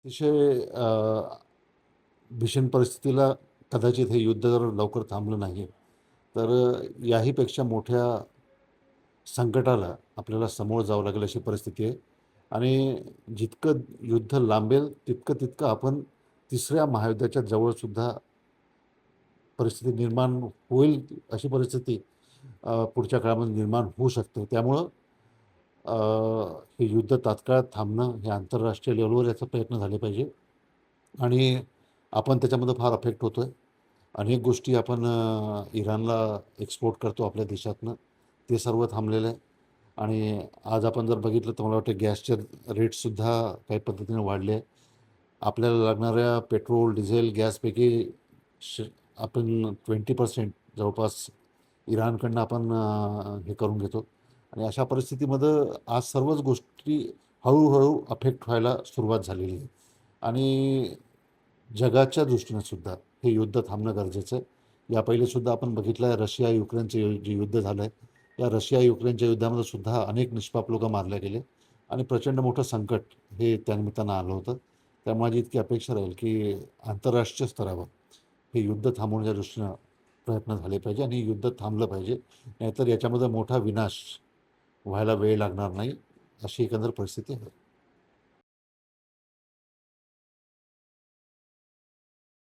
अतिशय भीषण परिस्थितीला कदाचित हे युद्ध जर लवकर थांबलं नाही, तर याहीपेक्षा मोठ्या संकटाला आपल्याला समोर जावं लागेल अशी परिस्थिती आहे. आणि जितकं युद्ध लांबेल तितकं आपण तिसऱ्या महायुद्धाच्या जवळसुद्धा परिस्थिती निर्माण होईल, अशी परिस्थिती पुढच्या काळामध्ये निर्माण होऊ शकते. त्यामुळं अ, हे युद्ध तात्काळ थांबणं हे आंतरराष्ट्रीय लेव्हलवर याचा प्रयत्न झाले पाहिजे. आणि आपण त्याच्यामध्ये फार अफेक्ट होतो आहे. अनेक गोष्टी आपण इराणला एक्सपोर्ट करतो आपल्या देशातनं, ते सर्व थांबलेलं आहे. आणि आज आपण जर बघितलं तर मला वाटतं गॅसचे रेटसुद्धा काही पद्धतीने वाढले आहे. आपल्याला लागणाऱ्या पेट्रोल, डिझेल, गॅसपैकी श आपण 20% जवळपास इराणकडनं आपण हे करून घेतो. आणि अशा परिस्थितीमध्ये आज सर्वच गोष्टी हळू अफेक्ट व्हायला सुरुवात झालेली आहे. आणि जगाच्या दृष्टीनं सुद्धा हे युद्ध थांबणं गरजेचं आहे. या पहिलेसुद्धा आपण बघितलं आहे रशिया-युक्रेनचं जे युद्ध झालं आहे, या रशिया-युक्रेनच्या युद्धामध्ये सुद्धा अनेक निष्पाप लोकं मारले गेले आणि प्रचंड मोठं संकट हे त्यानिमित्तानं आलं होतं. त्यामुळे माझी इतकी अपेक्षा राहील की आंतरराष्ट्रीय स्तरावर हे युद्ध थांबवण्याच्या दृष्टीनं प्रयत्न झाले पाहिजे आणि युद्ध थांबलं पाहिजे. नाहीतर याच्यामध्ये मोठा विनाश व्हायला वेळ लागणार नाही, अशी एकंदर परिस्थिती आहे.